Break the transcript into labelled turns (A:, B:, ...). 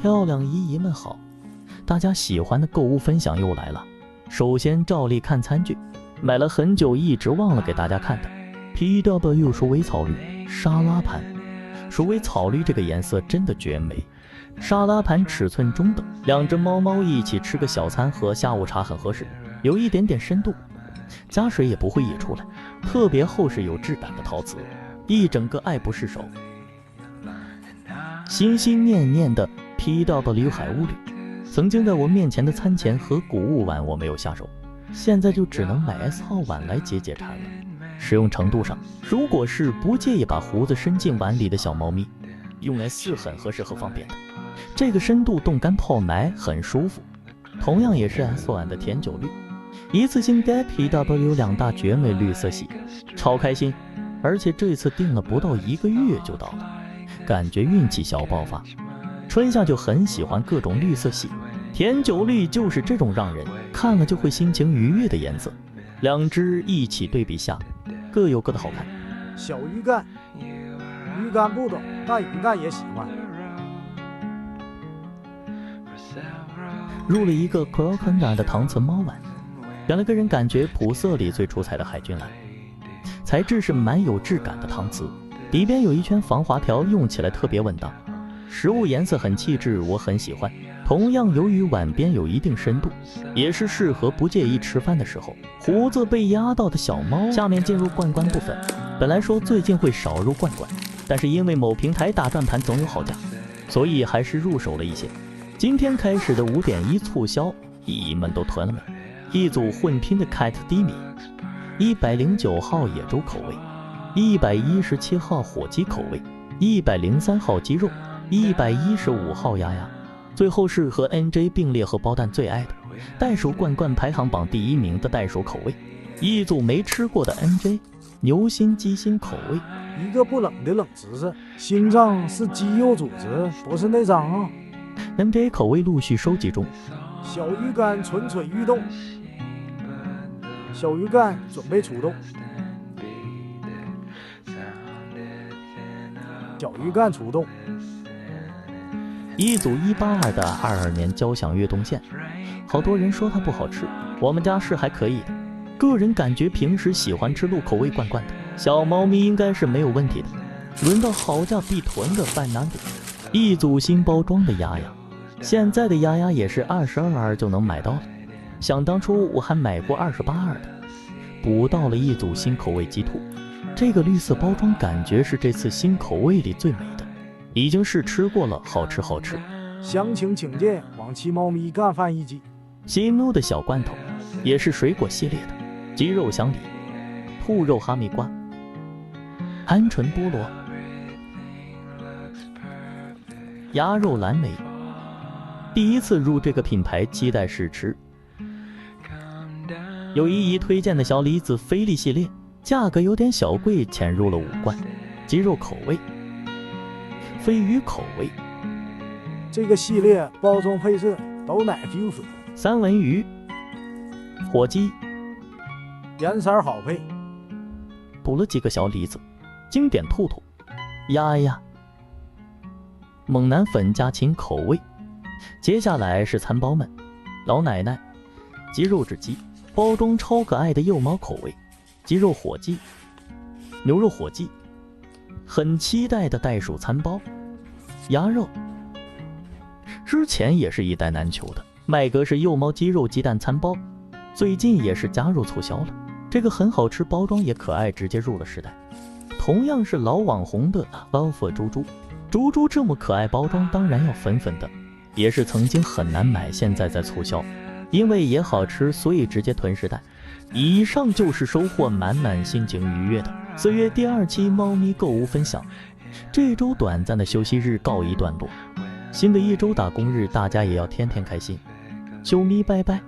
A: 漂亮姨姨们好，大家喜欢的购物分享又来了。首先照例看餐具，买了很久一直忘了给大家看的 PW 鼠尾草绿沙拉盘。鼠尾草绿这个颜色真的绝美，沙拉盘尺寸中等，两只猫猫一起吃个小餐和下午茶很合适，有一点点深度，加水也不会溢出来，特别厚实有质感的陶瓷，一整个爱不释手。心心念念的 PW 海雾绿，曾经在我面前的餐前和谷物碗我没有下手，现在就只能买 S 号碗来解馋了。使用程度上，如果是不介意把胡子伸进碗里的小猫咪，用 S 是很合适和方便的。这个深度冻干泡奶很舒服，同样也是 S 碗的甜酒绿，一次性带 PW 两大绝美绿色系，超开心。而且这次订了不到1个月就到了，感觉运气小爆发。春夏就很喜欢各种绿色系，甜酒绿就是这种让人看了就会心情愉悦的颜色。两只一起对比下，各有各的好看。
B: 小鱼干，鱼干不懂，但鱼干也喜欢。
A: 入了一个 crocodile 的搪瓷猫碗，原来个人感觉普色里最出彩的海军蓝，材质是蛮有质感的搪瓷，底边有一圈防滑条，用起来特别稳当。实物颜色很气质，我很喜欢。同样，由于碗边有一定深度，也是适合不介意吃饭的时候，胡子被压到的小猫下面进入罐罐部分。本来说最近会少入罐罐，但是因为某平台大转盘总有好价，所以还是入手了一些。今天开始的5.1促销，姨姨们都囤了没？一组混拼的 Cat 低米，109号野猪口味，117号火鸡口味，103号鸡肉，115号鸭鸭。最后是和 NJ 并列和包蛋最爱的袋鼠罐罐排行榜第1名的袋鼠口味，一组没吃过的 NJ 牛心鸡心口味。
B: 一个不冷的冷知识，心脏是肌肉组织，不是内脏啊。
A: NJ 口味陆续收集中。
B: 小鱼干蠢蠢欲动，小鱼干准备出动，小鱼干出动。
A: 一组182的22年交响乐动线，好多人说它不好吃，我们家是还可以的。个人感觉平时喜欢吃鹿口味罐罐的小猫咪应该是没有问题的。轮到好价必囤的半南部，一组新包装的鸭鸭，现在的鸭鸭也是22就能买到了，想当初我还买过28的。补到了一组新口味鸡兔，这个绿色包装感觉是这次新口味里最美的，已经是吃过了，好吃好吃。
B: 详情请见往期猫咪干饭一集。
A: 新怒的小罐头也是水果系列的，鸡肉香梨、兔肉哈密瓜、鹌鹑菠萝、鸭肉蓝莓。第一次入这个品牌，期待试吃。有姨姨推荐的小李子菲力系列，价格有点小贵，潜入了5罐。鸡肉口味、飞鱼口味，
B: 这个系列包装配色都奶 feel
A: 三文鱼、火鸡，
B: 颜色好配。
A: 补了几个小李子，经典兔兔、鸭鸭、猛男粉加禽口味。接下来是餐包们，老奶奶、鸡肉纸鸡，包装超可爱的幼猫口味，鸡肉火鸡、牛肉火鸡，很期待的袋鼠餐包、鸭肉。之前也是一袋难求的麦格是幼猫鸡肉鸡蛋餐包，最近也是加入促销了，这个很好吃，包装也可爱，直接入了10袋。同样是老网红的 Love 猪猪，猪猪这么可爱，包装当然要粉粉的，也是曾经很难买，现在在促销，因为也好吃，所以直接囤10袋。以上就是收获满满、心情愉悦的4月第2期猫咪购物分享。这周短暂的休息日告一段落，新的一周打工日，大家也要天天开心。啾咪拜拜。